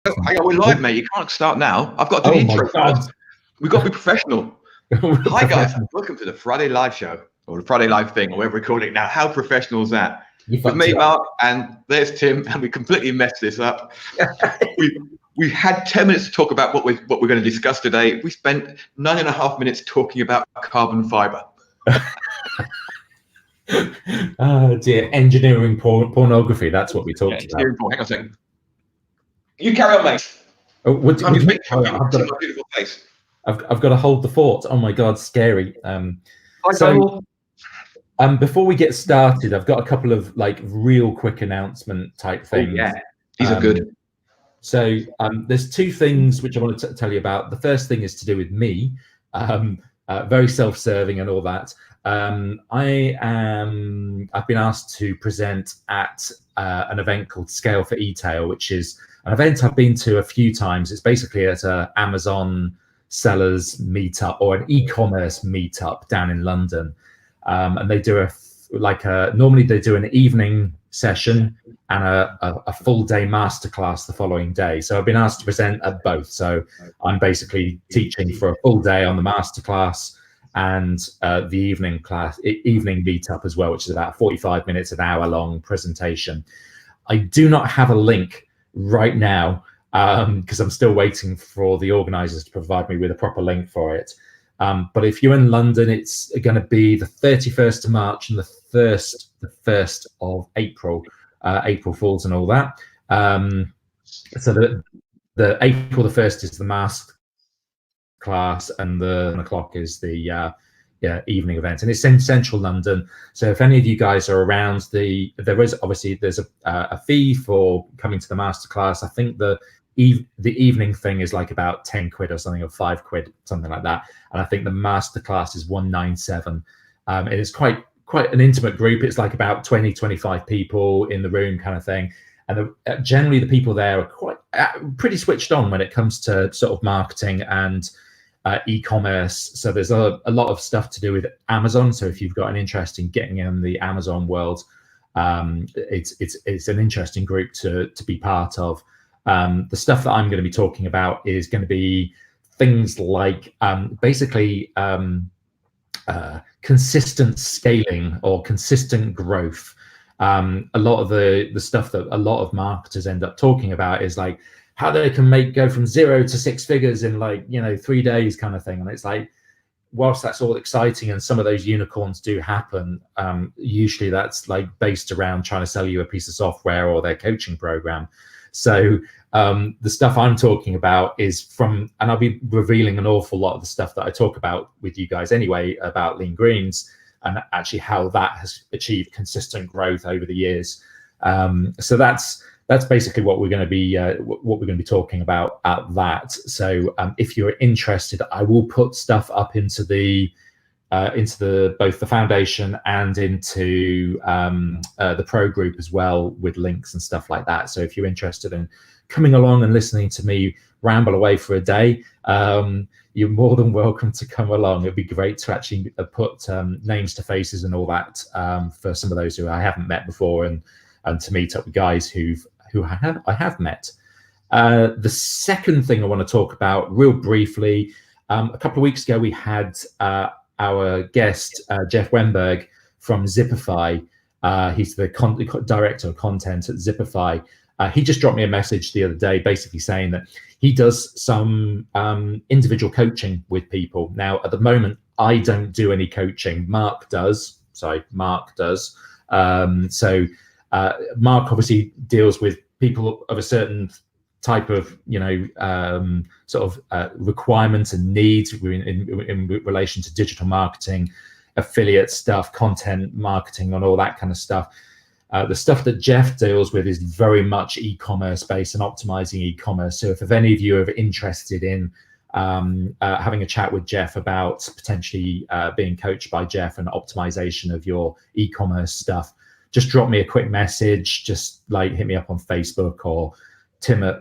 Hang on, we're live, mate. You can't start now. I've got to do the intro first. We've got to be professional. Hi, guys. Welcome to the Friday Live show, or the Friday Live thing, or whatever we call it now. How professional is that? With me, Mark, and there's Tim, and we completely messed this up. We had 10 minutes to talk about what we're going to discuss today. We spent 9.5 minutes talking about carbon fiber. Oh dear, engineering pornography. That's what we talked about. Hang on a second. You carry on, mate. Oh, I've got to hold the fort. Oh my God, scary. Before we get started, I've got a couple of real quick announcement type things. Oh, yeah, these are good. So there's two things which I want to tell you about. The first thing is to do with me, very self-serving and all that. I've been asked to present at an event called Scale for E-Tail, which is an event I've been to a few times. It's basically at an Amazon sellers meetup or an e-commerce meetup down in London. And they do normally they do an evening session and a full day masterclass the following day. So I've been asked to present at both. So I'm basically teaching for a full day on the masterclass and the evening meetup as well, which is about 45 minutes, an hour long presentation. I do not have a link right now because I'm still waiting for the organizers to provide me with a proper link for it. But if you're in London, it's going to be the 31st of March and the 1st of April, April Fools and all that. So the April the 1st is the mask class and the 1 o'clock is the evening event, and it's in central London. So if any of you guys are around, there's a fee for coming to the masterclass. I think the evening thing is like about 10 quid or something, or 5 quid, something like that. And I think the masterclass is 197. It is quite an intimate group. It's like about 20-25 people in the room kind of thing. And generally the people there are pretty switched on when it comes to sort of marketing and e-commerce. So there's a lot of stuff to do with Amazon. So if you've got an interest in getting in the Amazon world, it's an interesting group to be part of. The stuff that I'm going to be talking about is going to be things like basically consistent scaling or consistent growth. A lot of the stuff that a lot of marketers end up talking about is like how they can go from 0 to 6 figures in 3 days kind of thing. And it's like, whilst that's all exciting and some of those unicorns do happen, usually that's based around trying to sell you a piece of software or their coaching program. So the stuff I'm talking about is and I'll be revealing an awful lot of the stuff that I talk about with you guys anyway about Lean Greens and actually how that has achieved consistent growth over the years. So that's basically what we're going to be talking about at that. So if you're interested, I will put stuff up into both the foundation and into the pro group as well, with links and stuff like that. So if you're interested in coming along and listening to me ramble away for a day, you're more than welcome to come along. It'd be great to actually put names to faces and all that for some of those who I haven't met before, and to meet up with guys who I have met. The second thing I want to talk about real briefly, a couple of weeks ago we had our guest, Jeff Wemberg from Zipify. He's the director of content at Zipify. He just dropped me a message the other day basically saying that he does some individual coaching with people. Now, at the moment, I don't do any coaching. Mark does. Mark obviously deals with people of a certain type of requirements and needs in relation to digital marketing, affiliate stuff, content marketing, and all that kind of stuff. The stuff that Jeff deals with is very much e-commerce based and optimizing e-commerce. So if any of you are interested in having a chat with Jeff about potentially being coached by Jeff and optimization of your e-commerce stuff, just drop me a quick message. Just hit me up on Facebook, or Tim at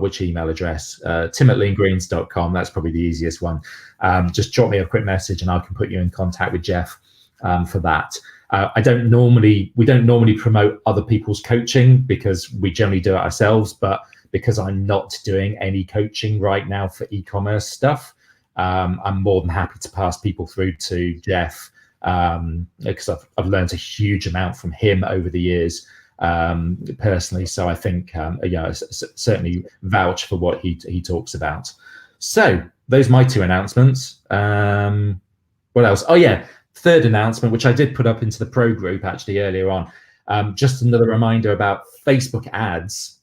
which email address? Tim@leangreens.com. That's probably the easiest one. Just drop me a quick message and I can put you in contact with Jeff for that. we don't normally promote other people's coaching because we generally do it ourselves. But because I'm not doing any coaching right now for e-commerce stuff, I'm more than happy to pass people through to Jeff, because I've learned a huge amount from him over the years, personally. So I think, certainly vouch for what he talks about. So those are my two announcements. What else? Oh yeah, third announcement, which I did put up into the pro group actually earlier on. Just another reminder about Facebook ads.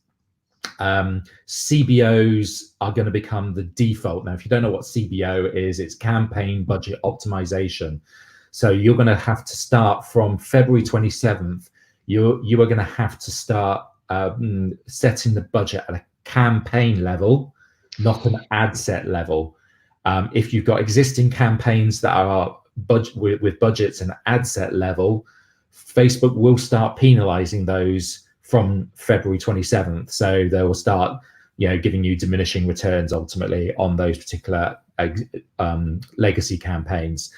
CBOs are going to become the default. Now, if you don't know what CBO is, it's campaign budget optimization. So you're going to have to start from February 27th. You are going to have to start setting the budget at a campaign level, not an ad set level. If you've got existing campaigns that are with budgets and ad set level, Facebook will start penalizing those from February 27th. So they will start, giving you diminishing returns ultimately on those particular legacy campaigns.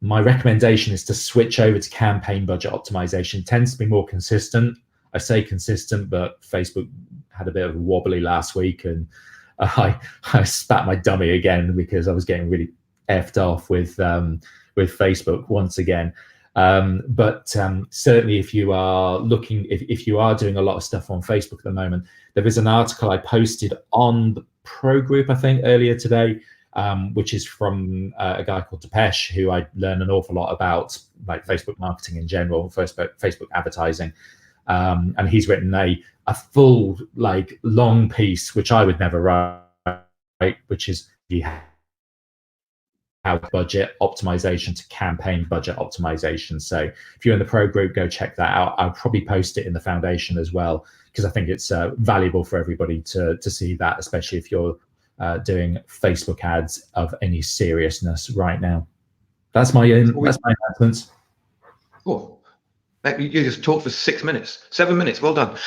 My recommendation is to switch over to campaign budget optimization. It tends to be more consistent. I say consistent, but Facebook had a bit of a wobbly last week, and I spat my dummy again because I was getting really effed off with Facebook once again. But certainly if you are looking, if you are doing a lot of stuff on Facebook at the moment, there is an article I posted on the pro group, I think earlier today, which is from a guy called Depeche, who I learned an awful lot about, like Facebook marketing in general, Facebook advertising. And he's written a full, long piece, which I would never write, which is how budget optimization to campaign budget optimization. So if you're in the pro group, go check that out. I'll probably post it in the foundation as well, because I think it's valuable for everybody to see that, especially if you're doing Facebook ads of any seriousness right now. That's my announcements. Cool. You just talked for 6 minutes, 7 minutes. Well done.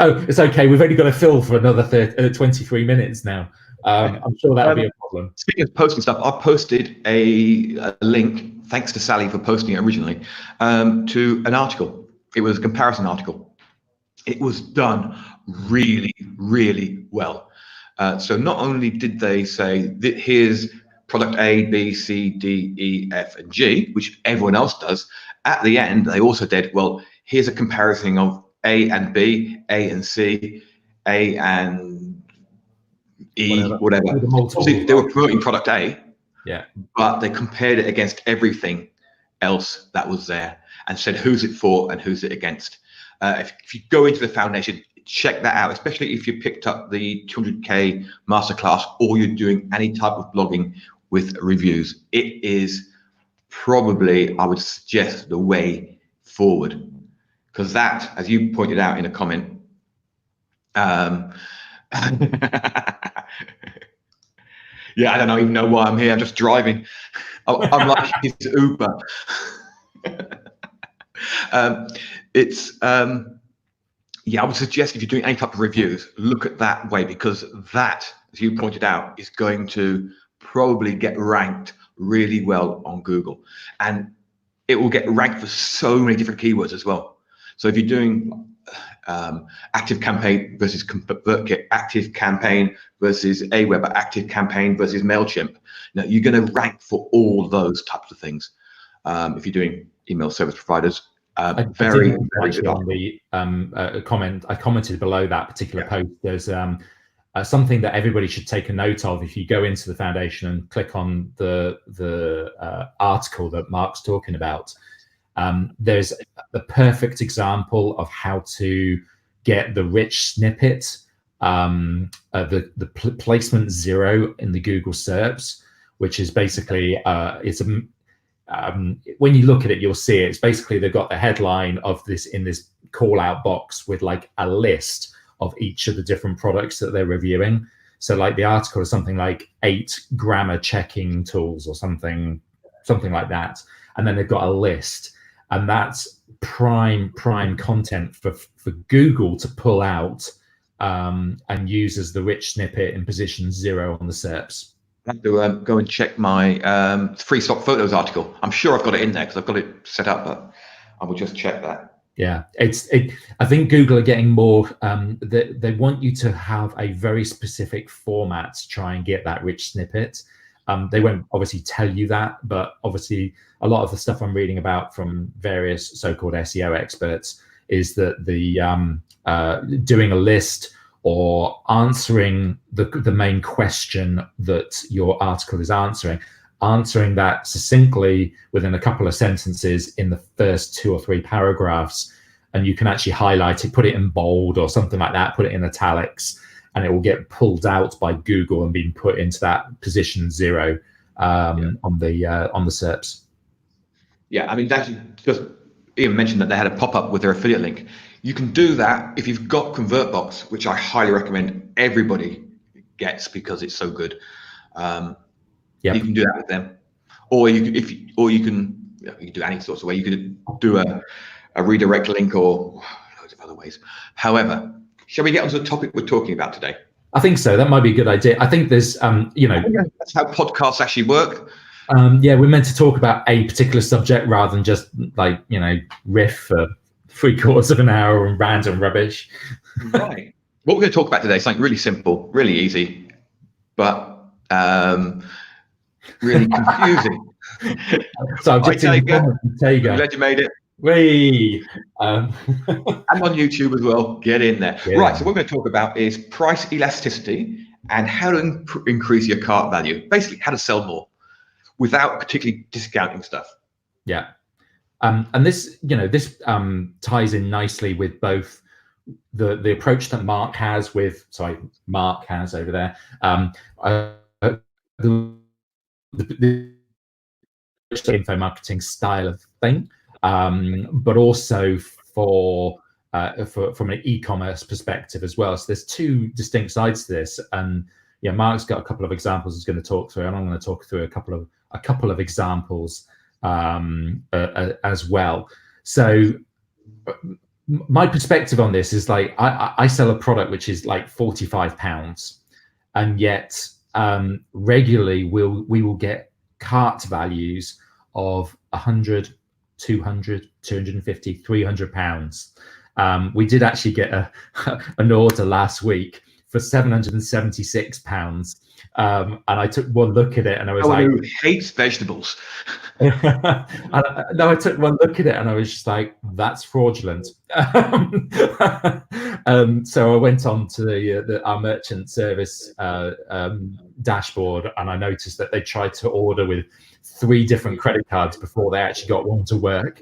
Oh, it's okay. We've only got to fill for another 23 minutes now. I'm sure that'll be a problem. Speaking of posting stuff, I posted a link, thanks to Sally for posting it originally, to an article. It was a comparison article. It was done really, really well. So not only did they say that here's product A, B, C, D, E, F, and G, which everyone else does, at the end, they also did, well, here's a comparison of A and B, A and C, A and E, whatever. See, they were promoting product A, yeah, but they compared it against everything else that was there and said who's it for and who's it against. If you go into the foundation, check that out, especially if you picked up the 200K masterclass or you're doing any type of blogging with reviews. It is probably, I would suggest, the way forward, because that, as you pointed out in a comment, yeah, I don't even know why I'm here. I'm just driving. I'm like his Uber. Yeah, I would suggest if you're doing any type of reviews, look at that way, because that, as you pointed out, is going to probably get ranked really well on Google, and it will get ranked for so many different keywords as well. So if you're doing active campaign versus ConvertKit, active campaign versus Aweber, active campaign versus MailChimp, you're going to rank for all those types of things. If you're doing email service providers, very good. On the comment, I commented below that particular post. There's something that everybody should take a note of. If you go into the foundation and click on the article that Mark's talking about, there's the perfect example of how to get the rich snippet, the placement 0 in the Google SERPs, which is basically when you look at it, you'll see it. It's basically they've got the headline of this in this call out box with like a list of each of the different products that they're reviewing. So like the article is something like 8 grammar checking tools or something like that. And then they've got a list, and that's prime content for Google to pull out and use as the rich snippet in position 0 on the SERPs. have to go and check my free stock photos article. I'm sure I've got it in there because I've got it set up, but I will just check that. Yeah, I think Google are getting more. They want you to have a very specific format to try and get that rich snippet. They won't obviously tell you that, but obviously a lot of the stuff I'm reading about from various so-called SEO experts is that the doing a list or answering the main question that your article is answering that succinctly within a couple of sentences in the first 2 or 3 paragraphs, and you can actually highlight it, put it in bold or something like that, put it in italics, and it will get pulled out by Google and being put into that position 0 on the SERPs. Yeah, I mean, that's just Ian mentioned that they had a pop-up with their affiliate link. You can do that if you've got ConvertBox, which I highly recommend everybody gets because it's so good. You can do that with them, or you can do any sorts of way. You could do a redirect link or loads of other ways. However, shall we get onto the topic we're talking about today? I think so. That might be a good idea. I think there's that's how podcasts actually work. Yeah, we're meant to talk about a particular subject rather than just like riff for 3/4 of an hour and random rubbish. Right. What we're going to talk about today is something really simple, really easy, but really confusing. So I'm just glad you made it. And on YouTube as well. Get in there. Yeah. Right. So what we're going to talk about is price elasticity and how to increase your cart value. Basically, how to sell more without particularly discounting stuff. Yeah. And this ties in nicely with both the approach that Mark has over there. The info marketing style of thing, but also from an e-commerce perspective as well. So there's 2 distinct sides to this, and Mark's got a couple of examples he's going to talk through, and I'm going to talk through a couple of examples as well. So my perspective on this is like I sell a product which is like £45, and yet regularly we will get cart values of 100, 200, 250, 300 pounds. We did actually get an order last week for 776 pounds, and I took one look at it and I was who hates vegetables? I took one look at it and I was just like, that's fraudulent. So I went on to our merchant service dashboard, and I noticed that they tried to order with 3 different credit cards before they actually got one to work,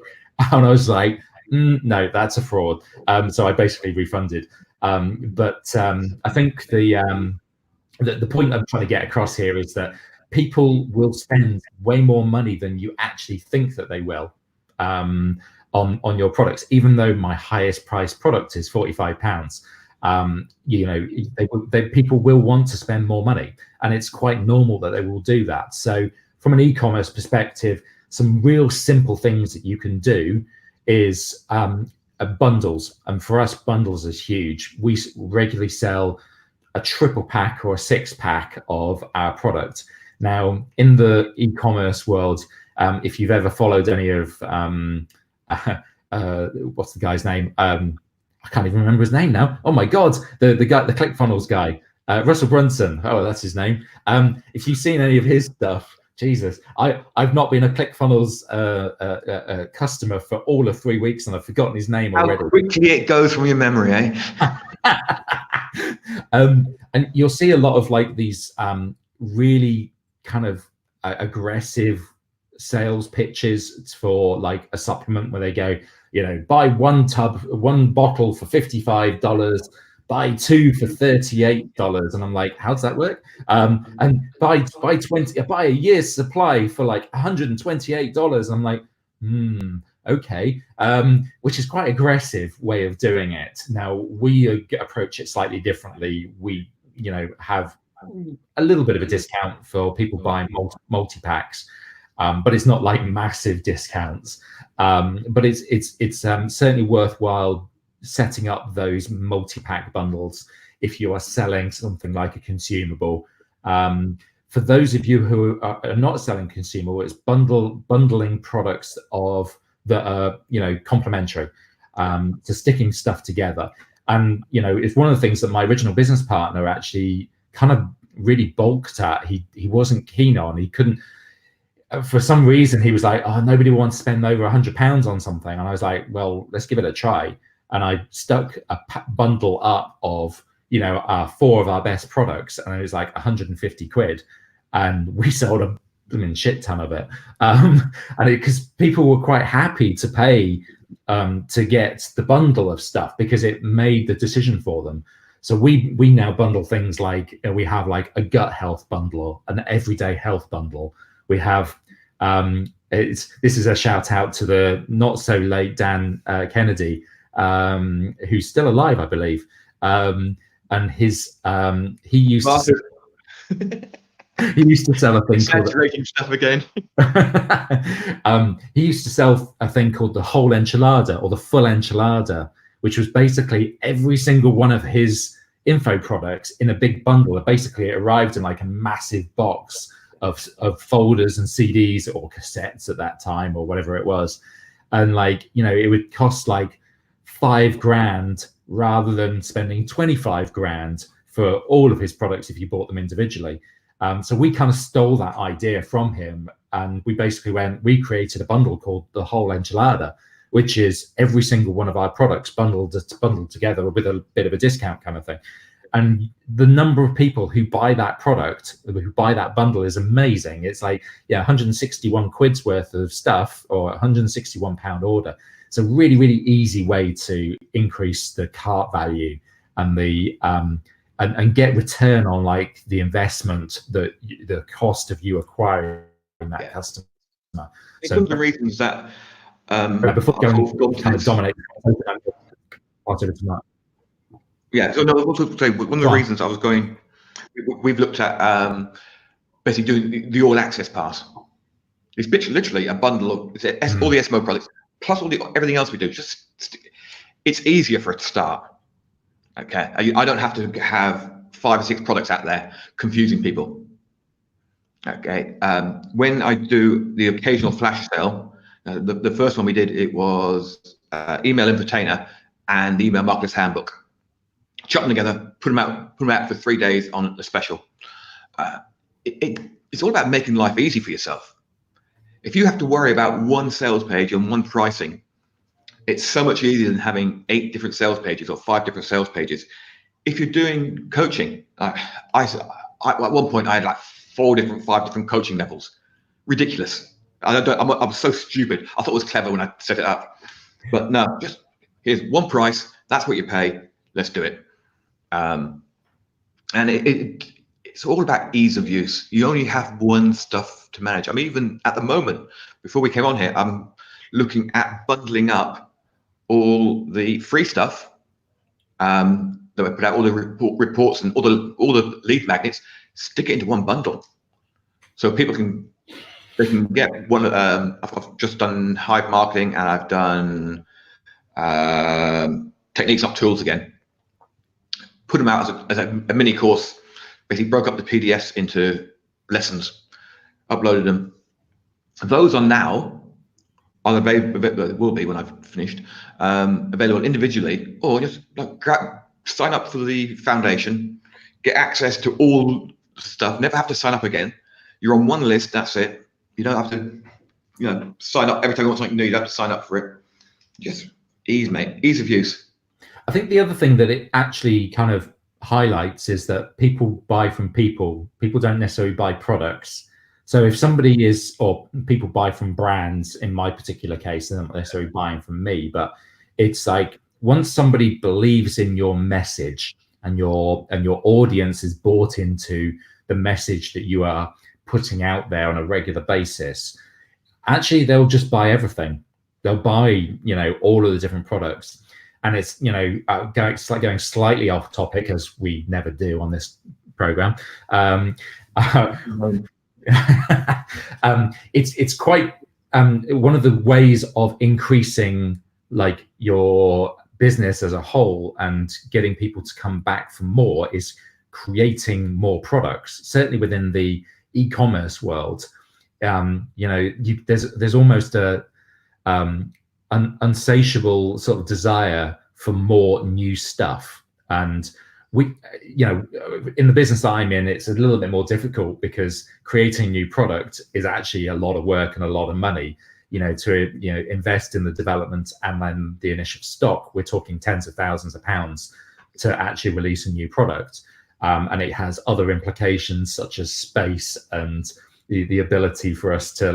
and I was like, no, that's a fraud. So I basically refunded. But I think the point I'm trying to get across here is that people will spend way more money than you actually think that they will on your products. Even though my highest priced product is £45, people will want to spend more money, and it's quite normal that they will do that. So from an e-commerce perspective, some real simple things that you can do is bundles. And for us, bundles is huge. We regularly sell a 3-pack or a 6-pack of our product. Now, in the e-commerce world, if you've ever followed any of what's the guy's name? I can't even remember his name now. Oh my God, the guy, the ClickFunnels guy, Russell Brunson. Oh, that's his name. If you've seen any of his stuff, Jesus, I've not been a ClickFunnels customer for all of 3 weeks, and I've forgotten his name already. How quickly it goes from your memory, eh? And you'll see a lot of like these really kind of aggressive sales pitches for like a supplement where they go, buy one bottle for $55, buy 2 for $38, and I'm like, how does that work? And buy a year's supply for like $128. I'm like, okay, which is quite aggressive way of doing it. Now we approach it slightly differently. We have a little bit of a discount for people buying multi-packs, but it's not like massive discounts. But it's certainly worthwhile setting up those multi-pack bundles if you are selling something like a consumable. For for those of you who are not selling consumer, it's bundling products that are, you know, complementary, to sticking stuff together. And, you know, it's one of the things that my original business partner actually kind of really balked at. He wasn't keen on. He couldn't, for some reason, he was like, oh, nobody wants to spend over £100 on something. And I was like, well, let's give it a try. And I stuck a bundle up of, you know, 4 of our best products, and it was like 150 quid, and we sold a shit ton of it. And because people were quite happy to pay to get the bundle of stuff, because it made the decision for them. So we now bundle things like, we have like a gut health bundle, an everyday health bundle. We have this is a shout out to the not so late Dan Kennedy, who's still alive, I believe. And his he used to sell a thing exaggerating stuff again. He used to sell a thing called the whole enchilada, or the full enchilada, which was basically every single one of his info products in a big bundle. Basically, it arrived in like a massive box of folders and CDs or cassettes at that time, or whatever it was. And like, you know, it would cost like $5,000 rather than spending 25 grand for all of his products if you bought them individually. So we kind of stole that idea from him, and we basically we created a bundle called the whole enchilada, which is every single one of our products bundled together with a bit of a discount kind of thing. And the number of people who buy that product, who buy that bundle, is amazing. It's like, yeah, 161 quid's worth of stuff, or £161 order. It's a really, really easy way to increase the cart value and the and get return on like the investment, the cost of you acquiring that customer. It's one of the reasons that before going kind of dominate part of it tonight. Yeah, so no, I was going to say, one of the reasons I was going, we've looked at basically doing the all access pass. It's literally a bundle of all the SMO products plus everything else we do. It's easier for it to start. Okay, I don't have to have 5 or 6 products out there confusing people. Okay, when I do the occasional flash sale, the first one we did, it was email infotainer and the email marketer's handbook. Chop them together, put them out for 3 days on a special. It's all about making life easy for yourself. If you have to worry about one sales page and one pricing, it's so much easier than having 8 different sales pages or 5 different sales pages. If you're doing coaching, I at one point I had like 5 different coaching levels. Ridiculous. I'm so stupid. I thought it was clever when I set it up, but no, just here's one price. That's what you pay. Let's do it. And it's all about ease of use. You only have one stuff to manage. I mean, even at the moment, before we came on here, I'm looking at bundling up all the free stuff that we put out, all the reports and all the lead magnets, stick it into one bundle, so people can get one. I've just done Hive marketing, and I've done techniques, not tools again. Put them out as a mini course. Basically broke up the PDFs into lessons, uploaded them. Those are now will be when I've finished, available individually, or just sign up for the foundation, get access to all the stuff, never have to sign up again. You're on one list, that's it. You don't have to, sign up every time you want something new. You don't have to sign up for it. Just ease of use. I think the other thing that it actually kind of highlights is that people buy from people. People don't necessarily buy products. So if somebody or people buy from brands, in my particular case, they're not necessarily buying from me, but it's like once somebody believes in your message and your audience is bought into the message that you are putting out there on a regular basis, actually they'll just buy everything. They'll buy, all of the different products. And it's, going slightly off topic, as we never do on this program. It's quite one of the ways of increasing like your business as a whole and getting people to come back for more is creating more products, certainly within the e-commerce world, there's almost a unsatiable sort of desire for more new stuff. And we, in the business I'm in, it's a little bit more difficult because creating a new product is actually a lot of work and a lot of money, to invest in the development and then the initial stock. We're talking tens of thousands of pounds to actually release a new product. And it has other implications such as space and the ability for us to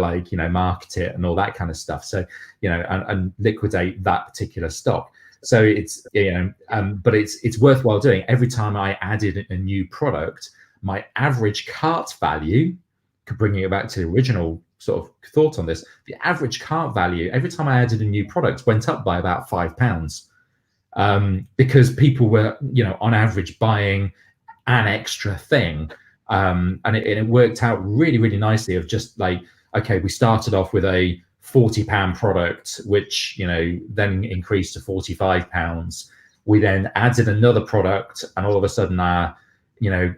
market it and all that kind of stuff. So, and liquidate that particular stock. So it's, but it's worthwhile doing. Every time I added a new product, my average cart value, bringing it back to the original sort of thought on this, the average cart value, every time I added a new product, went up by about £5. Because people were, on average buying an extra thing. And it worked out really, really nicely of just okay, we started off with a £40 product, which, then increased to £45. We then added another product and all of a sudden our,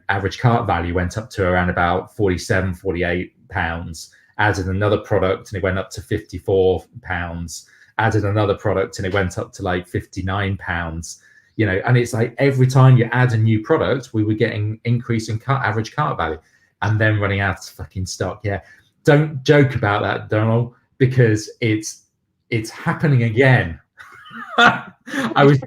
average cart value went up to around about £47, £48. Added another product and it went up to £54. Added another product and it went up to £59. And it's every time you add a new product, we were getting increasing average cart value, and then running out of fucking stock. Yeah, don't joke about that, Donald, because it's happening again. I was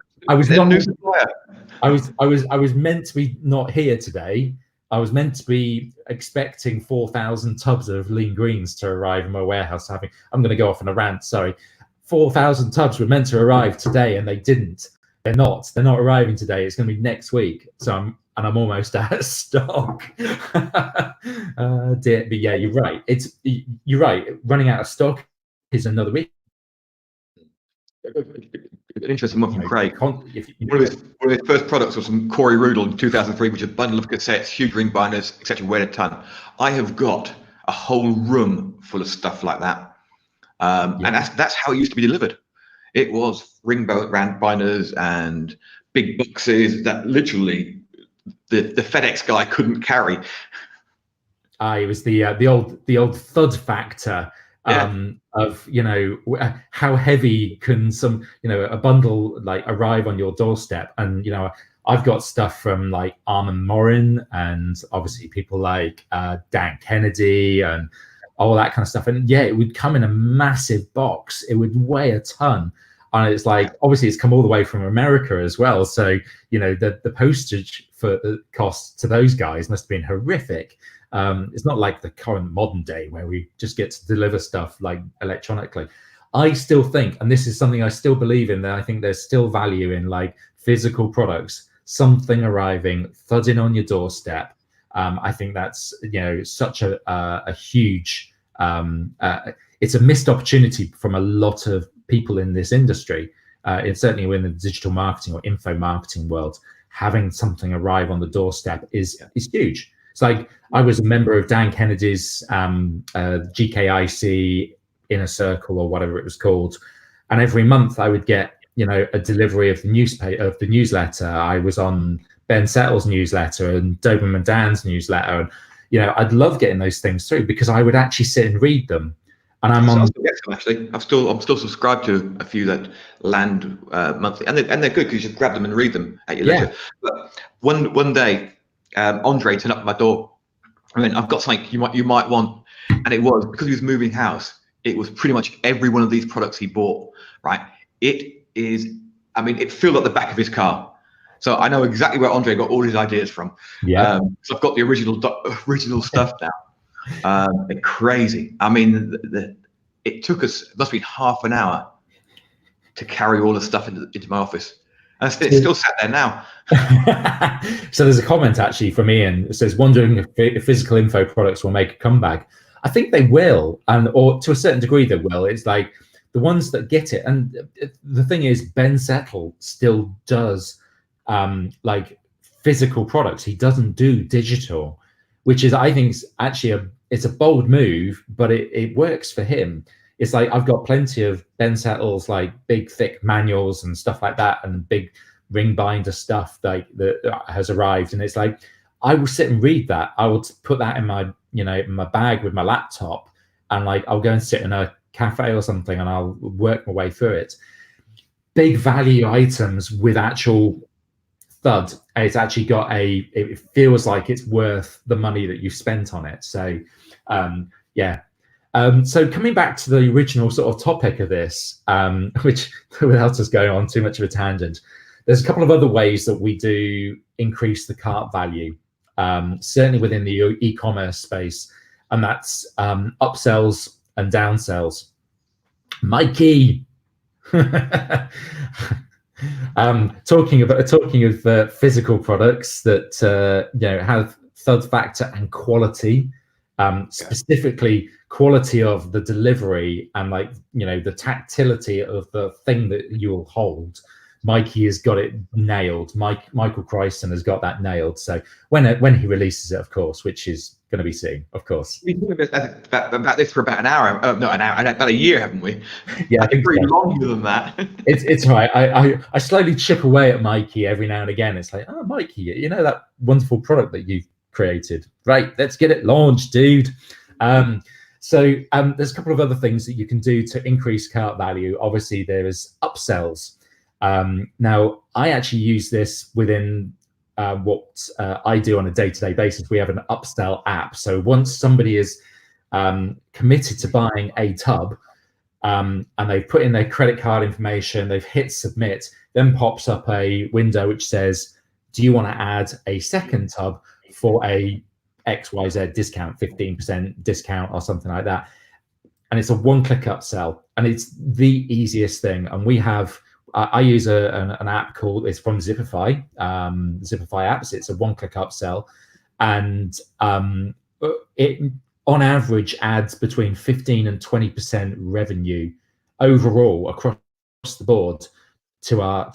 meant to be not here today. I was meant to be expecting 4,000 tubs of lean greens to arrive in my warehouse. I'm going to go off on a rant. Sorry, 4,000 tubs were meant to arrive today, and they didn't. They're not arriving today. It's going to be next week. So I'm almost out of stock. But yeah, you're right. You're right. Running out of stock is another week. An interesting one from Craig. One of his first products was some Corey Rudel in 2003, which is a bundle of cassettes, huge ring binders, etc. Weighed a ton. I have got a whole room full of stuff like that, and that's how it used to be delivered. It was ring binders and big boxes that literally the FedEx guy couldn't carry. It was the old thud factor of how heavy can some a bundle arrive on your doorstep. And I've got stuff from Armand Morin and obviously people like Dan Kennedy and all that kind of stuff. And yeah, it would come in a massive box. It would weigh a ton. And it's obviously it's come all the way from America as well. So, the postage for the costs to those guys must have been horrific. It's not like the current modern day where we just get to deliver stuff electronically. I still think, and this is something I still believe in, that I think there's still value in physical products, something arriving, thudding on your doorstep. I think that's, such a huge, it's a missed opportunity from a lot of people in this industry. It's certainly in the digital marketing or info marketing world, having something arrive on the doorstep is huge. It's I was a member of Dan Kennedy's GKIC Inner Circle or whatever it was called, and every month I would get a delivery of the newsletter. I was on Ben Settle's newsletter and Doberman Dan's newsletter, and I'd love getting those things through because I would actually sit and read them. And I'm still subscribed to a few that land monthly, and they're good because you just grab them and read them at your leisure. But one day, Andre turned up at my door. I mean, I've got something you might want, and it was because he was moving house. It was pretty much every one of these products he bought. Right? It filled up the back of his car. So I know exactly where Andre got all his ideas from. Yeah. So I've got the original stuff now. Crazy. I mean, it took us, it must be half an hour to carry all the stuff into my office. And it's still sat there now. So there's a comment actually from Ian. It says, wondering if physical info products will make a comeback. I think they will, or to a certain degree they will. It's the ones that get it. And the thing is, Ben Settle still does physical products. He doesn't do digital, which is, I think, actually it's a bold move, but it works for him. It's I've got plenty of Ben Settle's big thick manuals and stuff like that, and big ring binder stuff that has arrived, and it's I will sit and read that. I will put that in my you know, in my bag with my laptop, and like I'll go and sit in a cafe or something and I'll work my way through it. Big value items with actual thud, it's actually got it feels like it's worth the money that you've spent on it. So yeah. So coming back to the original sort of topic of this, which without us going on too much of a tangent, there's a couple of other ways that we do increase the cart value, certainly within the e-commerce space, and that's upsells and downsells. Mikey, talking of physical products that you know have thud factor and quality, specifically quality of the delivery and, like, you know, the tactility of the thing that you'll hold. Mikey has got it nailed. Michael Christen has got that nailed. So when he releases it, of course, which is going to be soon, of course. We've been about this for about an hour. Not an hour, about a year, haven't we? Yeah, I think pretty longer than that. It's right. I slowly chip away at Mikey every now and again. It's like, oh, Mikey, you know that wonderful product that you've created? Right, let's get it launched, dude. So there's a couple of other things that you can do to increase cart value. Obviously, there is upsells. Now, I actually use this within what I do on a day-to-day basis. We have an upsell app. So once somebody is committed to buying a tub, and they've put in their credit card information, they've hit submit, then pops up a window which says, do you want to add a second tub for a XYZ discount, 15% discount or something like that? And it's a one-click upsell, and it's the easiest thing. And we have, I use an app called, it's from Zipify, Zipify apps. It's a one-click upsell, and it on average adds between 15 and 20% revenue overall across the board to our,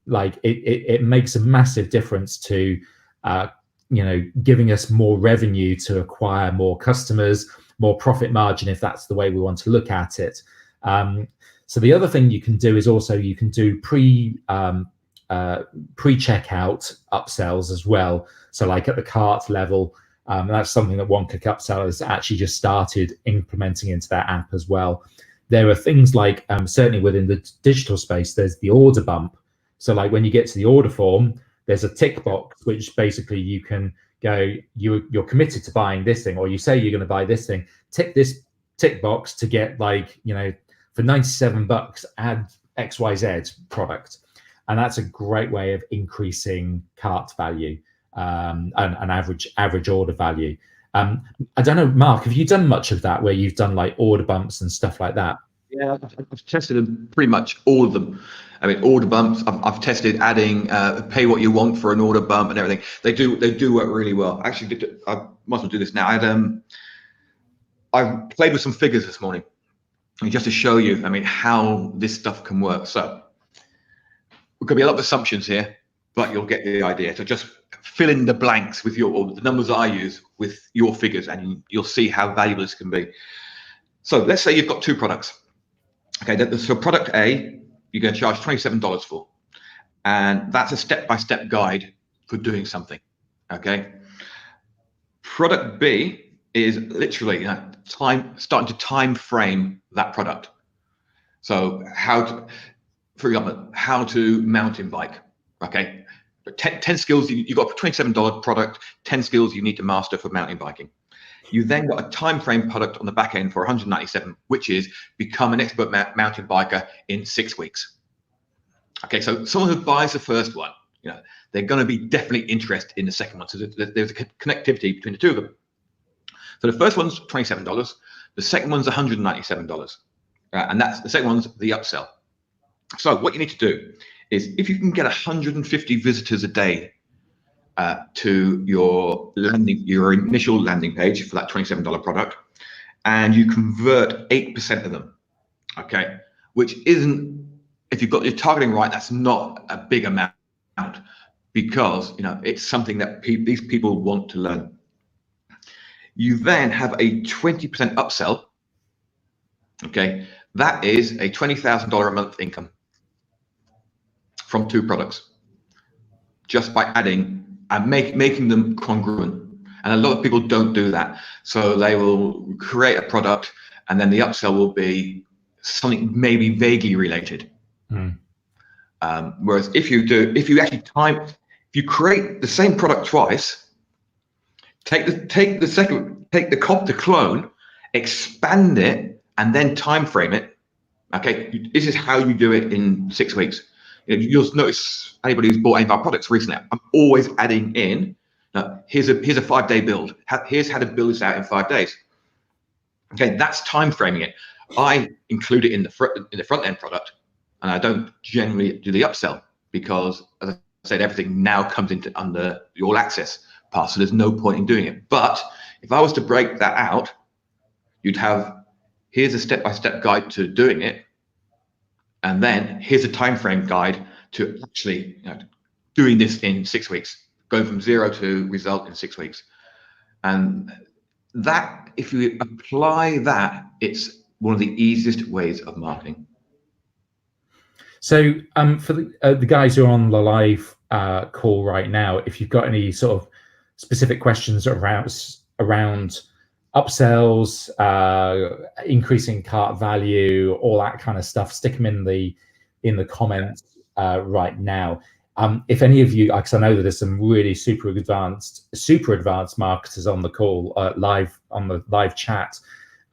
like it makes a massive difference to you know, giving us more revenue to acquire more customers, more profit margin, if that's the way we want to look at it. So the other thing you can do is also you can do pre-checkout upsells as well. So like at the cart level, that's something that one-click upsell has actually just started implementing into their app as well. There are things like, certainly within the digital space, there's the order bump. So like when you get to the order form, there's a tick box, which basically you can go, you're committed to buying this thing, or you say you're going to buy this thing, tick this tick box to get, like, you know, for $97, add XYZ product. And that's a great way of increasing cart value and average order value. I don't know, Mark, have you done much of that where you've done like order bumps and stuff like that? Yeah, I've tested them, pretty much all of them. I mean, order bumps, I've tested adding pay what you want for an order bump and everything. They do work really well. Actually, I might as well do this now. I played with some figures this morning, and just to show you, I mean, how this stuff can work. So we're going to be a lot of assumptions here, but you'll get the idea. So just fill in the blanks with the numbers I use with your figures, and you'll see how valuable this can be. So let's say you've got two products. Okay, so product A, you're going to charge $27 for, and that's a step-by-step guide for doing something. Okay. Product B is literally, you know, starting to time frame that product. So for example, how to mountain bike. Okay, 10 skills. You've got a $27 product, 10 skills you need to master for mountain biking. You then got a time frame product on the back end for 197, which is become an expert mountain biker in 6 weeks. Okay, so someone who buys the first one, you know, they're going to be definitely interested in the second one. So there's a connectivity between the two of them. So the first one's $27, the second one's $197, and that's the second one's the upsell. So what you need to do is, if you can get 150 visitors a day to your initial landing page for that $27 product, and you convert 8% of them, okay, which isn't, if you've got your targeting right, that's not a big amount, because, you know, it's something that these people want to learn. You then have a 20% upsell. Okay, that is a $20,000 a month income from two products, just by adding and making them congruent. And a lot of people don't do that. So they will create a product, and then the upsell will be something maybe vaguely related. Whereas if you create the same product twice, take the clone, expand it, and then time frame it. Okay, this is how you do it in 6 weeks. You'll notice anybody who's bought any of our products recently, I'm always adding in. Here's a 5-day build. Here's how to build this out in 5 days. Okay, that's time framing it. I include it in the front end product, and I don't generally do the upsell because, as I said, everything now comes under the all access part, so there's no point in doing it. But if I was to break that out, you'd have, here's a step-by-step guide to doing it, and then here's a time frame guide to actually doing this in 6 weeks, going from 0 to result in 6 weeks. And that, if you apply that, it's one of the easiest ways of marketing. So for the guys who are on the live call right now, if you've got any sort of specific questions around upsells, increasing cart value, all that kind of stuff, stick them in the comments right now. If any of you, because I know that there's some really super advanced marketers on the call, live on the live chat.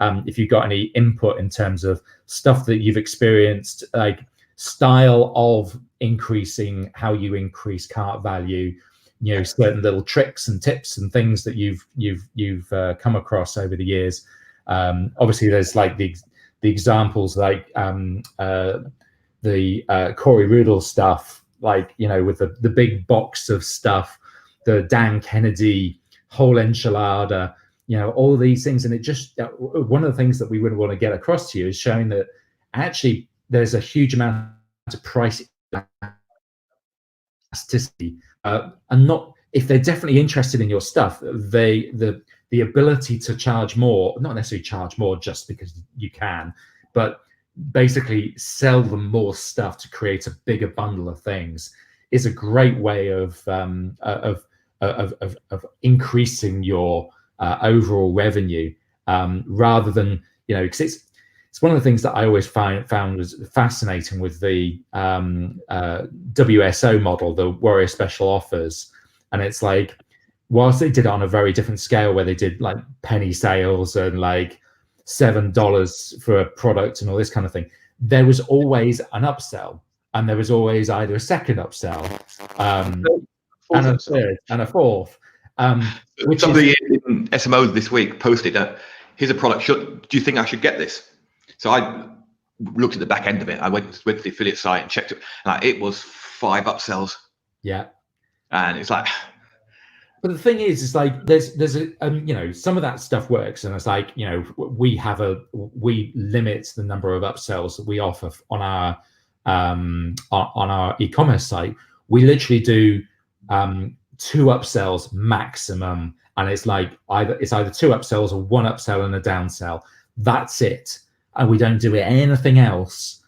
If you've got any input in terms of stuff that you've experienced, like style of increasing, how you increase cart value, certain little tricks and tips and things that you've come across over the years. Obviously, there's like the examples like the Corey Rudel stuff, like with the big box of stuff, the Dan Kennedy whole enchilada, all these things. And it just, one of the things that we would want to get across to you is showing that actually there's a huge amount of price elasticity, and not, if they're definitely interested in your stuff, the ability to charge more, not necessarily charge more just because you can, but basically sell them more stuff to create a bigger bundle of things, is a great way of increasing your overall revenue, rather than, because it's one of the things that I always found was fascinating with the WSO model, the Warrior Special Offers. And it's like, whilst they did it on a very different scale, where they did like penny sales and like $7 for a product and all this kind of thing, there was always an upsell, and there was always either a second upsell, and a third and a fourth. Somebody in SMO this week posted, here's a product, do you think I should get this? So I looked at the back end of it. I went to the affiliate site and checked it, and it was 5 upsells. Yeah. And it's like, but the thing is like there's a some of that stuff works, and it's like we limit the number of upsells that we offer on our e-commerce site. We literally do 2 upsells maximum, and it's like either 2 upsells or 1 upsell and a downsell. That's it, and we don't do anything else,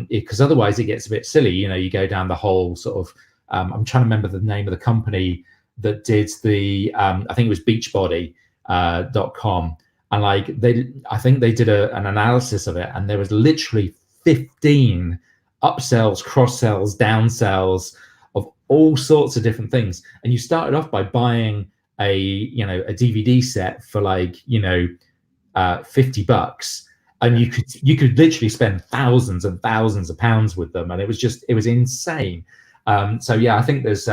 because otherwise it gets a bit silly. You go down the whole sort of I'm trying to remember the name of the company that did the I think it was beachbody.com, and like I think they did an analysis of it, and there was literally 15 upsells, cross sells, downsells of all sorts of different things. And you started off by buying a DVD set for like $50, and you could literally spend thousands and thousands of pounds with them, and it was insane. So yeah, I think there's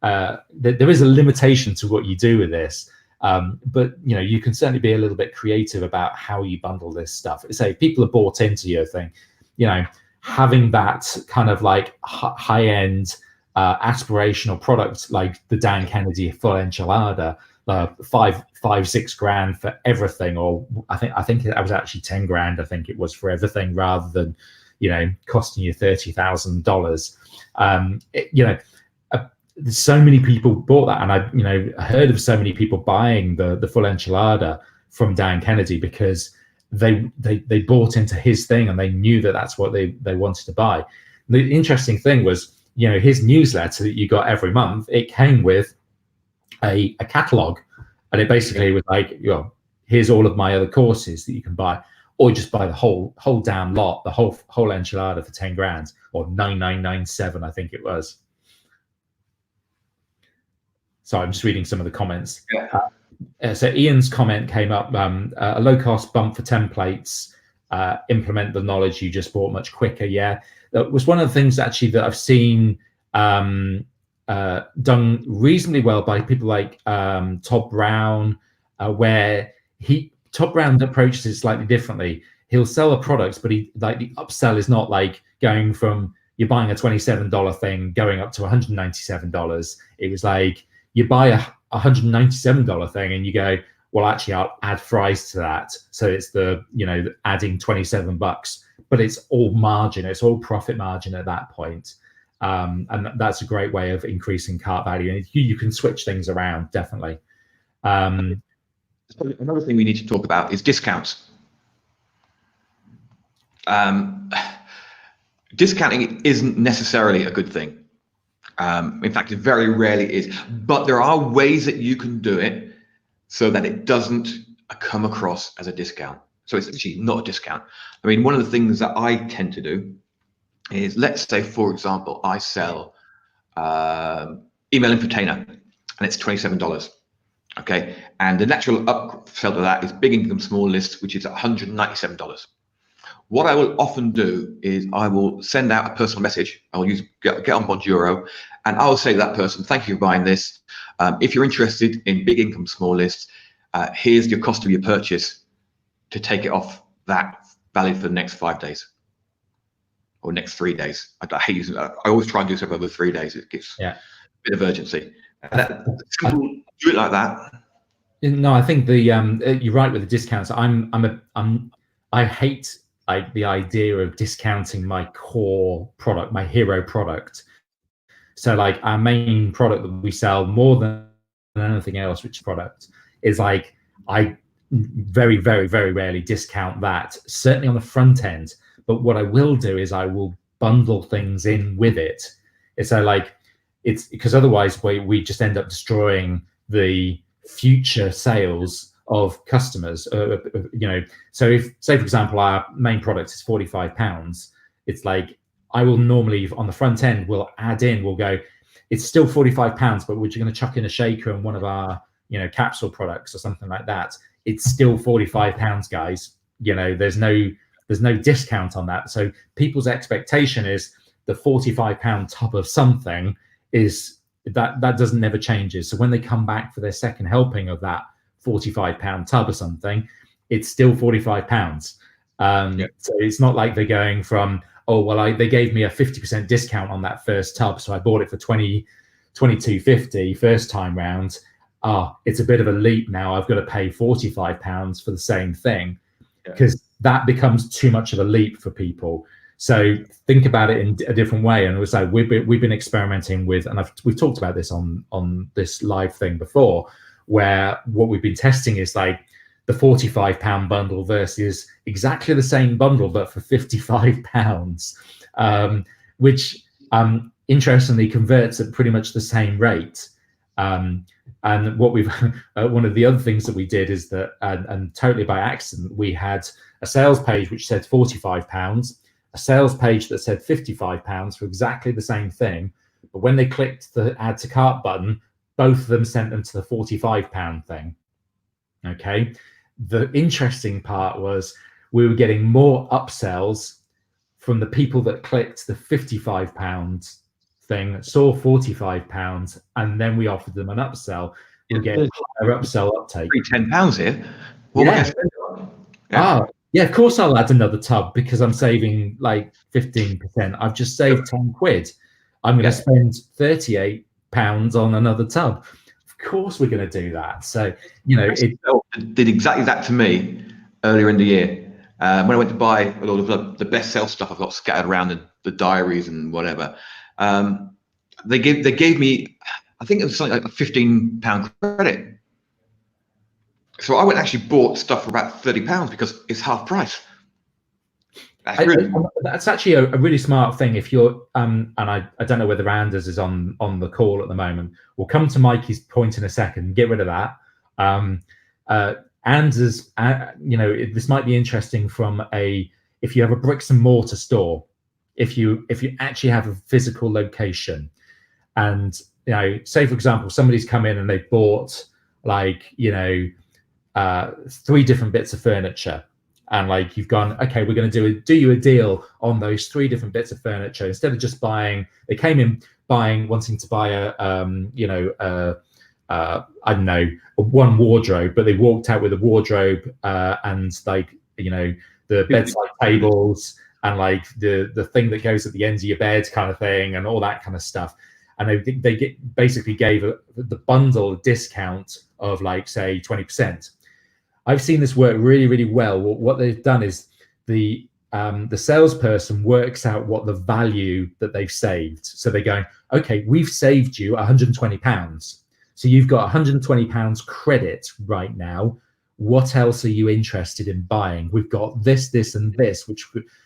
there is a limitation to what you do with this, but you can certainly be a little bit creative about how you bundle this stuff. Say if people are bought into your thing, having that kind of like high-end aspirational product like the Dan Kennedy full enchilada, $5-6 grand for everything, or I think it was actually 10 grand. I think it was for everything, rather than costing you $30,000. So many people bought that, and I heard of so many people buying the full enchilada from Dan Kennedy because they bought into his thing, and they knew that that's what they wanted to buy. The interesting thing was, his newsletter that you got every month, it came with a catalog And it basically was like, you know, here's all of my other courses that you can buy, or just buy the whole damn lot, the whole enchilada for 10 grand or 9,997, I think it was. So I'm just reading some of the comments. Yeah. So Ian's comment came up, a low cost bump for templates, implement the knowledge you just bought much quicker. Yeah, that was one of the things actually that I've seen done reasonably well by people like Todd Brown, where Todd Brown approaches it slightly differently. He'll sell a product, but he, like, the upsell is not like going from you're buying a $27 thing going up to $197. It was like you buy a $197 thing and you go, well, actually I'll add fries to that, so it's the, you know, adding $27, but it's all margin, it's all profit margin at that point. And that's a great way of increasing cart value, and you can switch things around, definitely. Another thing we need to talk about is discounts. Discounting isn't necessarily a good thing. In fact, it very rarely is, but there are ways that you can do it so that it doesn't come across as a discount. So it's actually not a discount. I mean, one of the things that I tend to do is, let's say, for example, I sell email infotainer and it's $27. Okay, and the natural upsell to that is big income small list, which is $197. What I will often do is I will send out a personal message. I'll get on Bonjoro, and I'll say to that person, thank you for buying this. If you're interested in big income small lists, here's your cost of your purchase to take it off that, valid for the next 5 days or next 3 days. I hate using that. I always try and do something over 3 days. It gives a bit of urgency. Simple, do it like that. No, I think the you're right with the discounts. I hate, like, the idea of discounting my core product, my hero product. So, like, our main product that we sell more than anything else, which product is, like, I very, very, very rarely discount that, certainly on the front end. But what I will do is I will bundle things in with it. So, like, it's because otherwise we just end up destroying the future sales of customers. You know, so if, say for example, our main product is £45, it's like, I will normally on the front end we'll add in, we'll go, it's still £45, but we're going to chuck in a shaker and one of our, you know, capsule products or something like that. It's still £45, guys. You know, there's no discount on that. So people's expectation is the £45 tub of something is that doesn't never changes. So when they come back for their second helping of that £45 tub or something, it's still £45. So it's not like they're going from, oh well, they gave me a 50% discount on that first tub, so I bought it for $22.50 first time round. It's a bit of a leap now, I've got to pay £45 for the same thing, because that becomes too much of a leap for people. So think about it in a different way. And also we've been experimenting with, and we've talked about this on this live thing before, where what we've been testing is like the £45 bundle versus exactly the same bundle but for £55, which interestingly converts at pretty much the same rate. And what we've one of the other things that we did is that, and totally by accident, we had a sales page which said £45, a sales page that said £55 for exactly the same thing, but when they clicked the add to cart button, both of them sent them to the £45 thing. Okay, the interesting part was we were getting more upsells from the people that clicked the £55 thing, saw £45, and then we offered them an upsell. We get higher upsell uptake. £10 here. Yeah, of course I'll add another tub because I'm saving like 15%. I've just saved 10 quid. I'm going to spend £38 on another tub. Of course we're going to do that. So, you know, it did exactly that to me earlier in the year. When I went to buy a lot of the best sell stuff I've got scattered around in the diaries and whatever, they gave me, I think it was something like a £15 credit. So I went and actually bought stuff for about £30 because it's half price. That's actually a really smart thing. If you're, and I don't know whether Anders is on the call at the moment. We'll come to Mikey's point in a second. Get rid of that. And as you know, this might be interesting from if you have a bricks and mortar store, if you actually have a physical location, and you know, say for example, somebody's come in and they've bought like, you know, 3 different bits of furniture, and like you've gone, okay, we're going to do you a deal on those 3 different bits of furniture, instead of just buying. They came in wanting to buy a you know, I don't know, one wardrobe, but they walked out with a wardrobe and like, you know, the bedside tables and like the thing that goes at the ends of your bed kind of thing and all that kind of stuff. And they basically gave the bundle discount of like, say, 20%. I've seen this work really, really well. What they've done is the salesperson works out what the value that they've saved. So they're going, okay, we've saved you £120. So you've got £120 credit right now. What else are you interested in buying? We've got this, this, and this,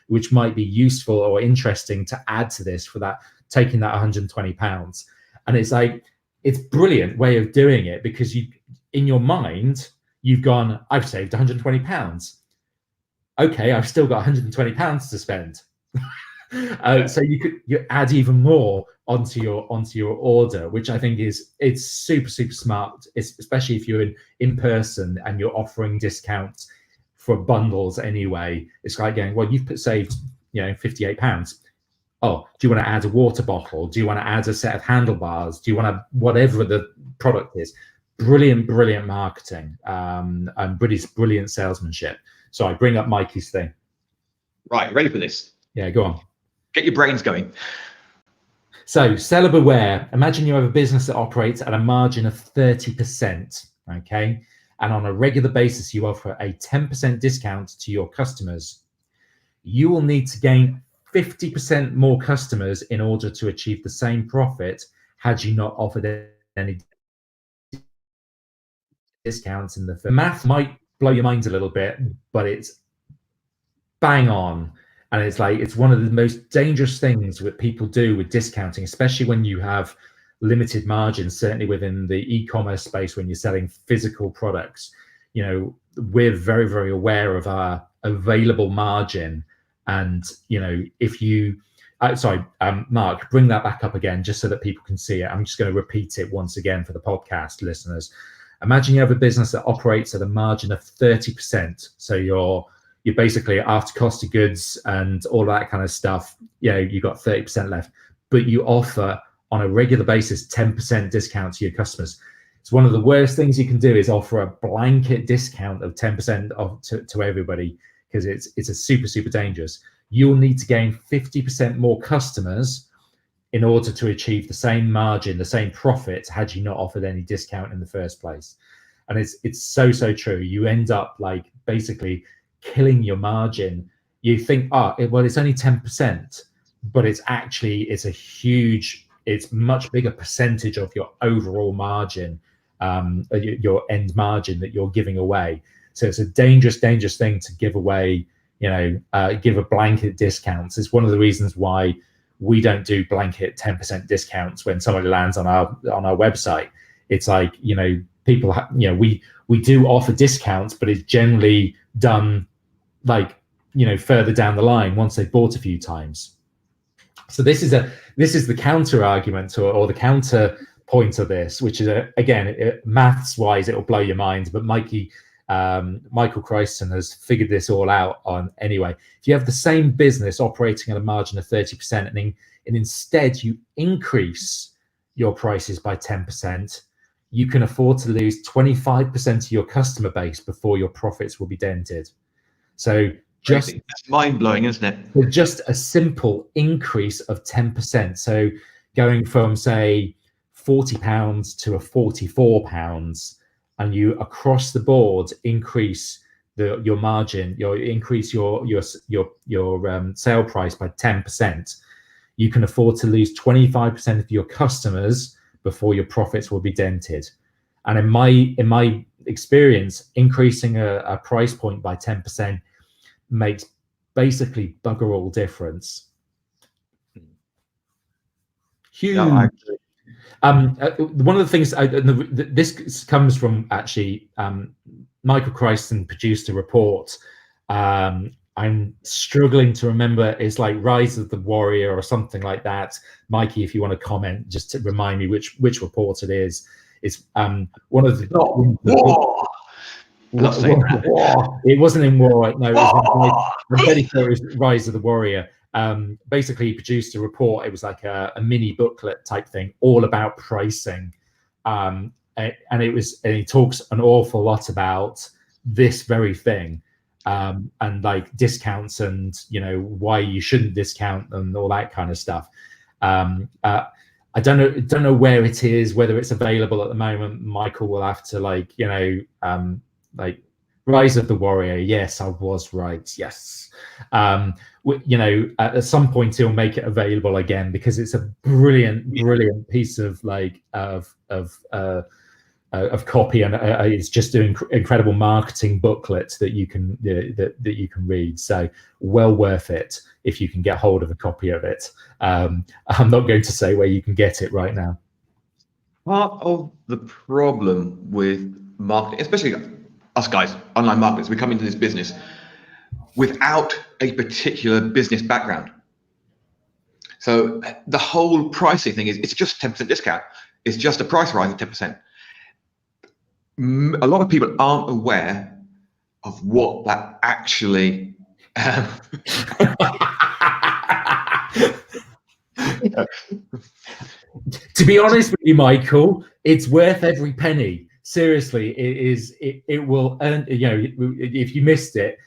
which might be useful or interesting to add to this for that, taking that £120. And it's like, it's brilliant way of doing it, because you, in your mind, you've gone, I've saved £120. Okay, I've still got £120 to spend. So you add even more onto your order, which I think it's super smart, especially if you're in person and you're offering discounts for bundles anyway. It's like going, well, you've saved, you know, £58. Oh, do you want to add a water bottle? Do you want to add a set of handlebars? Do you want to, whatever the product is? Brilliant marketing, and brilliant salesmanship. So I bring up Mikey's thing. Right, ready for this? Yeah, go on. Get your brains going. So, seller beware. Imagine you have a business that operates at a margin of 30%, okay? And on a regular basis, you offer a 10% discount to your customers. You will need to gain 50% more customers in order to achieve the same profit had you not offered any discounts in the first. Math might blow your mind a little bit, but it's bang on. And it's like, it's one of the most dangerous things that people do with discounting, especially when you have limited margins, certainly within the e-commerce space, when you're selling physical products. You know, we're very, very aware of our available margin. And, you know, if you, Mark, bring that back up again, just so that people can see it. I'm just going to repeat it once again for the podcast listeners. Imagine you have a business that operates at a margin of 30%. So you're basically, after cost of goods and all that kind of stuff, you know, you've got 30% left, but you offer on a regular basis 10% discount to your customers. It's one of the worst things you can do, is offer a blanket discount of 10% off to everybody, because it's a super dangerous. You'll need to gain 50% more customers in order to achieve the same margin, the same profit, had you not offered any discount in the first place. And it's so true. You end up like basically killing your margin. You think, well, it's only 10%, but it's much bigger percentage of your overall margin, your end margin that you're giving away. So it's a dangerous thing to give away, you know, give a blanket discounts. It's one of the reasons why we don't do blanket 10% discounts when somebody lands on our website. It's like, you know, people, you know, we do offer discounts, but it's generally done like, you know, further down the line once they've bought a few times. So this is the counter argument or the counter point of this, which is again, maths wise, it'll blow your mind, but Michael Christen has figured this all out on anyway. If you have the same business operating at a margin of 30% and instead you increase your prices by 10%, you can afford to lose 25% of your customer base before your profits will be dented. So that's mind-blowing, isn't it? With just a simple increase of 10%. So going from, say, £40 to £44, and you across the board increase your margin, increase your sale price by 10%, you can afford to lose 25% of your customers before your profits will be dented. And in my experience, increasing a price point by 10% makes basically bugger all difference. Huge. One of the things, this comes from actually, Michael Crichton produced a report. I'm struggling to remember. It's like Rise of the Warrior or something like that. Mikey, if you want to comment, just to remind me which report it is. It's one of the. It wasn't in War. No, it was I'm pretty sure it was Rise of the Warrior. Basically, he produced a report. It was like a mini booklet type thing, all about pricing, and he talks an awful lot about this very thing, and like discounts and why you shouldn't discount and all that kind of stuff. I don't know where it is, whether it's available at the moment. Michael will have to like Rise of the Warrior. Yes, I was right. Yes. At some point he'll make it available again, because it's a brilliant piece of copy, and it's just an incredible marketing booklet that you can that you can read. So well worth it if you can get hold of a copy of it. I'm not going to say where you can get it right now. Part of the problem with marketing, especially us guys, online marketers, we come into this business without a particular business background. So the whole pricing thing it's just 10% discount. It's just a price rise of 10%. A lot of people aren't aware of what that actually To be honest with you, Michael, it's worth every penny. Seriously, it is. It will earn. If you missed it,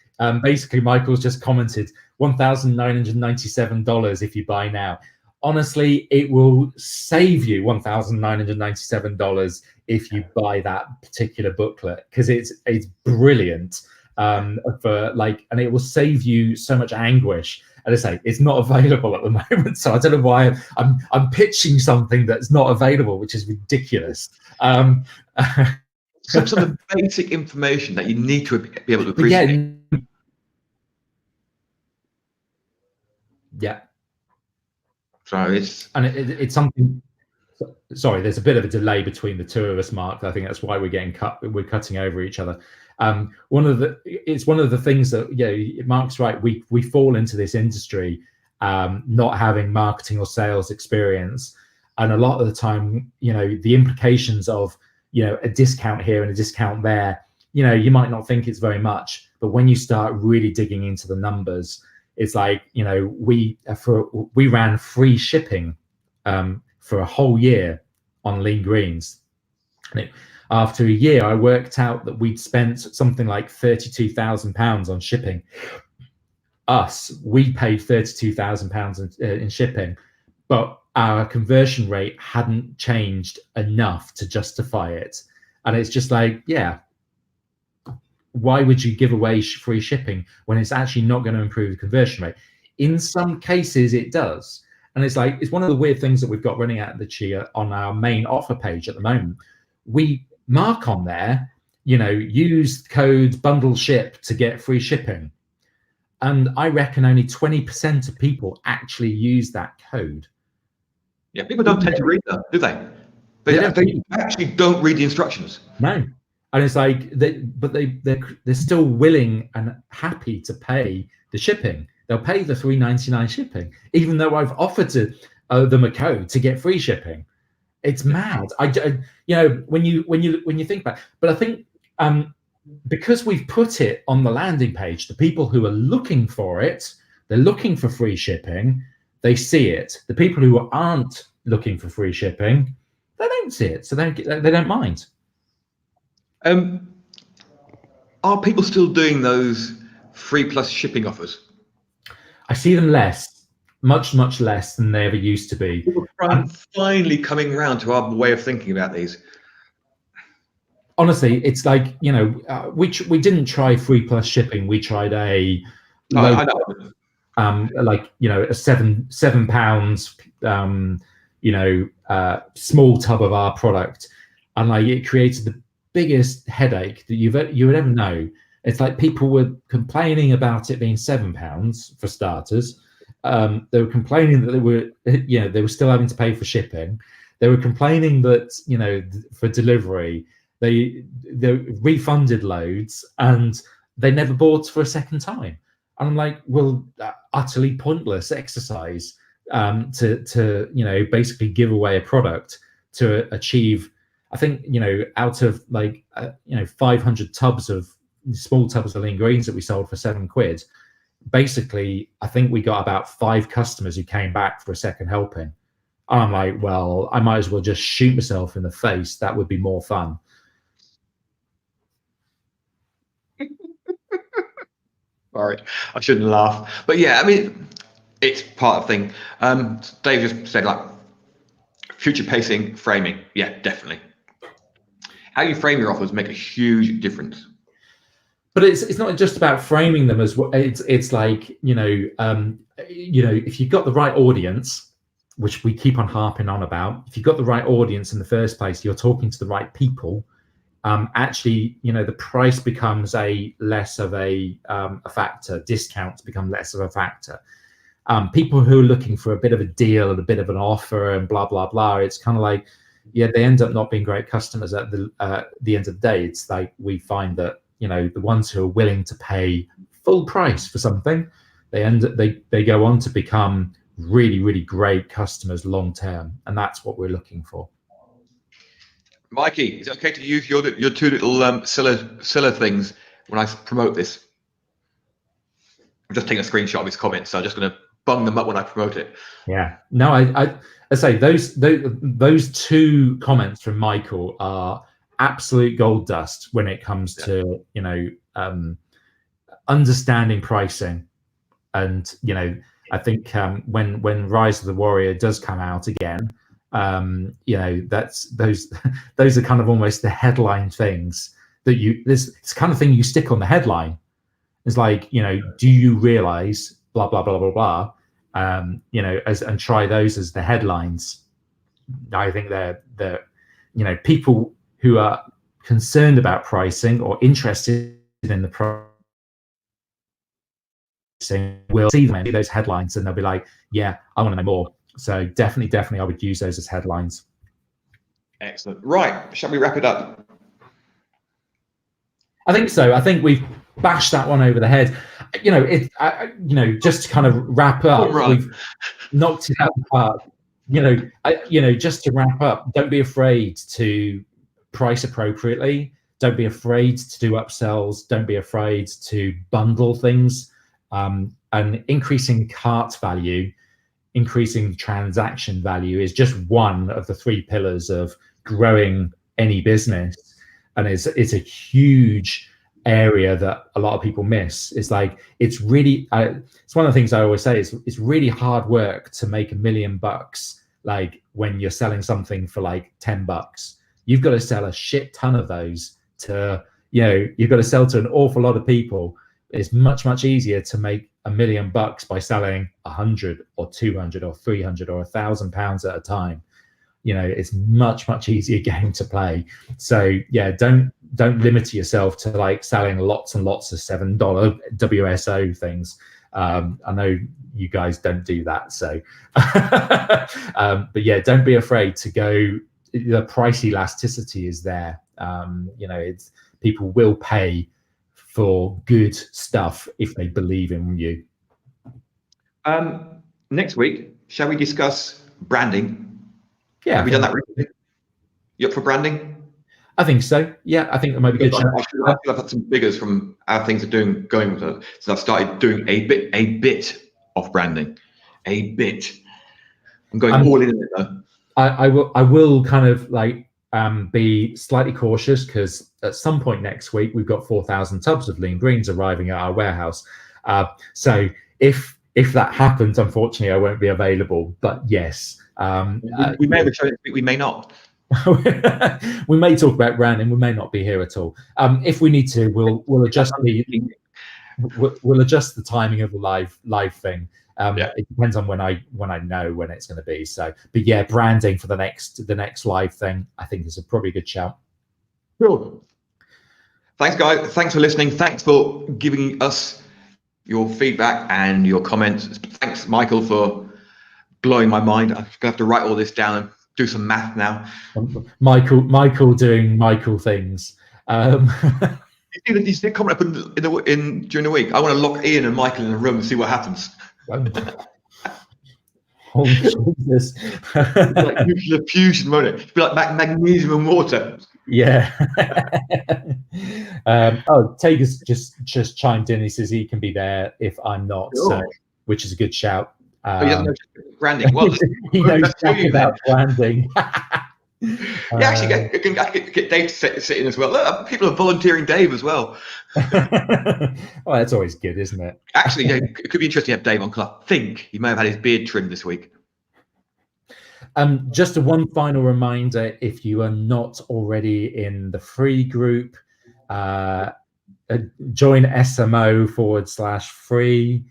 basically, Michael's just commented $1,997 if you buy now. Honestly, it will save you $1,997 if you buy that particular booklet, because it's brilliant. And it will save you so much anguish. And I say it's not available at the moment, so I don't know why I'm pitching something that's not available, which is ridiculous. Some of the basic information that you need to be able to appreciate. Yeah. So it's something. Sorry, there's a bit of a delay between the two of us, Mark. I think that's why we're cutting over each other. One of the things that Mark's right. We fall into this industry not having marketing or sales experience, and a lot of the time, the implications of a discount here and a discount there, you might not think it's very much, but when you start really digging into the numbers, it's like we ran free shipping for a whole year on Lean Greens. And after a year, I worked out that we'd spent something like £32,000 on shipping. We paid £32,000 in shipping, but our conversion rate hadn't changed enough to justify it. And it's just like, why would you give away free shipping when it's actually not going to improve the conversion rate? In some cases, it does. And it's one of the weird things that we've got running out of the Chia on our main offer page at the moment. We mark on there, use code bundle ship to get free shipping. And I reckon only 20% of people actually use that code. Yeah, people don't tend to read that, do they? They actually don't read the instructions. No. And it's like, they're still willing and happy to pay the shipping. They'll pay the $3.99 shipping, even though I've offered to them a code to get free shipping. It's mad. When you think about it. But I think because we've put it on the landing page, the people who are looking for it, they're looking for free shipping, they see it. The people who aren't looking for free shipping, they don't see it, so they don't mind. Are people still doing those free plus shipping offers? I see them less, much less than they ever used to be. People are finally coming around to our way of thinking about these. Honestly, it's like, we didn't try free plus shipping. We tried a £7 small tub of our product, and it created the biggest headache that you would ever know. It's like people were complaining about it being £7 for starters. They were complaining that they were still having to pay for shipping. They were complaining that, you know, for delivery, they refunded loads and they never bought for a second time. And I'm like, well, utterly pointless exercise to you know, basically give away a product to achieve, I think, you know, out of like you know, 500 small tubs of lean greens that we sold for £7, basically I think we got about 5 customers who came back for a second helping. And I'm like, well, I might as well just shoot myself in the face. That would be more fun. Sorry, I shouldn't laugh, but yeah, I mean, it's part of the thing. Dave just said, like, future pacing, framing. Yeah, definitely. How you frame your offers make a huge difference. But it's not just about framing them as well. It's like, you know, if you've got the right audience, which we keep on harping on about, if you've got the right audience in the first place, you're talking to the right people. Actually, you know, the price becomes less of a factor. Discounts become less of a factor. People who are looking for a bit of a deal and a bit of an offer and blah blah blah, it's kind of like, yeah, they end up not being great customers at the end of the day. It's like, we find that, you know, the ones who are willing to pay full price for something, they go on to become really, really great customers long term, and that's what we're looking for. Mikey, is it okay to use your 2 little Scylla things when I promote this? I'm just taking a screenshot of his comments, so I'm just going to bung them up when I promote it. Yeah, no, I say those 2 comments from Michael are absolute gold dust when it comes to, you know, understanding pricing. And, you know, I think when Rise of the Warrior does come out again, you know, that's those are kind of almost the headline things that it's kind of thing you stick on the headline. It's like, you know, do you realize blah blah blah blah blah, you know, and try those as the headlines. I think they're you know, people who are concerned about pricing or interested in the pricing will see them, those headlines, and they'll be like, yeah, I want to know more. So definitely I would use those as headlines. Excellent. Right, shall we wrap it up? I think so. I think we've bashed that one over the head. You know, you know, just to kind of wrap up, we've knocked it out of the park. You know, just to wrap up, don't be afraid to price appropriately. Don't be afraid to do upsells. Don't be afraid to bundle things. And increasing cart value, increasing transaction value is just one of the 3 pillars of growing any business. And it's a huge area that a lot of people miss. It's like, it's really, it's one of the things I always say is it's really hard work to make $1 million. Like when you're selling something for like $10, you've got to sell a shit ton of those to, you know, you've got to sell to an awful lot of people. It's much easier to make $1 million by selling 100 or 200 or 300 or £1,000 at a time. You know, it's much easier game to play. So yeah, don't limit yourself to like selling lots and lots of $7 WSO things. I know you guys don't do that, so but yeah, don't be afraid to go. The price elasticity is there. You know, it's, people will pay for good stuff if they believe in you. Next week, shall we discuss branding? Yeah, have we done that recently? You up for branding? I think so. Yeah, I think that might be good. I've had some figures from how things are going with it. So I've started doing a bit of branding, a bit. I'm going all in it though. I will kind of like be slightly cautious, because at some point next week we've got 4,000 tubs of lean greens arriving at our warehouse. So if that happens, unfortunately, I won't be available. But yes, we may return it, we may not. We may talk about branding. We may not be here at all. If we need to, we'll adjust we'll adjust the timing of the live thing. It depends on when I know when it's going to be. So, but yeah, branding for the next live thing, I think is probably a good shout. Cool. Thanks, guys. Thanks for listening. Thanks for giving us your feedback and your comments. Thanks, Michael, for blowing my mind. I'm gonna have to write all this down and do some math now. Michael doing Michael things. You see it coming up during the week. I want to lock Ian and Michael in a room and see what happens. Oh Jesus! It's like nuclear fusion, won't it? It'd be like magnesium and water. Yeah. Tager's just chimed in. He says he can be there if I'm not, so, which is a good shout. He doesn't know branding. Well, he knows about branding. Yeah, actually, I can get Dave to sit in as well. Look, people are volunteering Dave as well. Well, that's always good, isn't it? Actually, yeah, it could be interesting to have Dave on, because I think he may have had his beard trimmed this week. Just one final reminder: if you are not already in the free group, join SMO/free.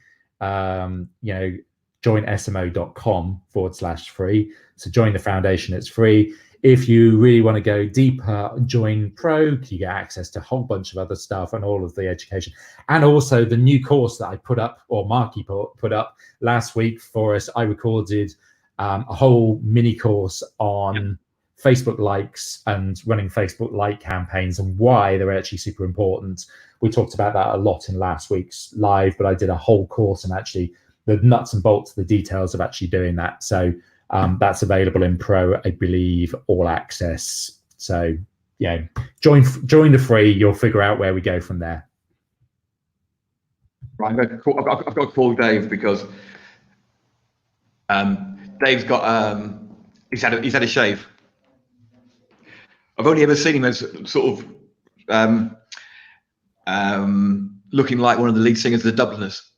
Join smo.com/free. So join the foundation; it's free. If you really want to go deeper, join Pro. You get access to a whole bunch of other stuff and all of the education, and also the new course that I put up, or Marky put up last week for us. I recorded a whole mini course on Facebook likes and running Facebook like campaigns and why they're actually super important. We talked about that a lot in last week's live, but I did a whole course and actually the nuts and bolts, the details of actually doing that. So that's available in Pro, I believe, all access. So yeah, join the free. You'll figure out where we go from there. Right, I've got to call Dave, because Dave's got he's had a shave. I've only ever seen him as sort of looking like one of the lead singers of the Dubliners.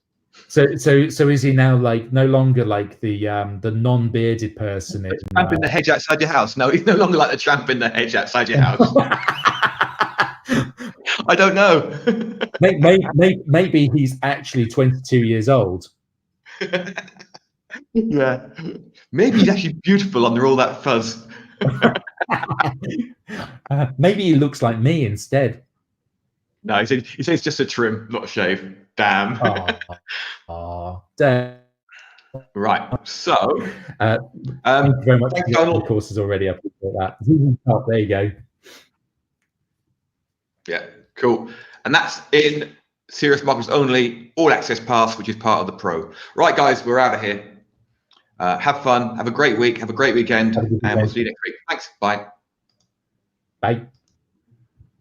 So is he now like no longer like the non-bearded person? Tramp in the hedge outside your house. No, he's no longer like the tramp in the hedge outside your house. I don't know. Maybe he's actually 22 years old. Yeah, maybe he's actually beautiful under all that fuzz. Maybe he looks like me instead. No, he said it's just a trim, not a shave. Damn. Damn. Right. So, thank you very much. The course is already up. That. Oh, there you go. Yeah, cool. And that's in Serious Marketers Only All Access Pass, which is part of the Pro. Right, guys, we're out of here. Have fun. Have a great week. Have a great weekend. And we'll see you next week. Thanks. Bye. Bye.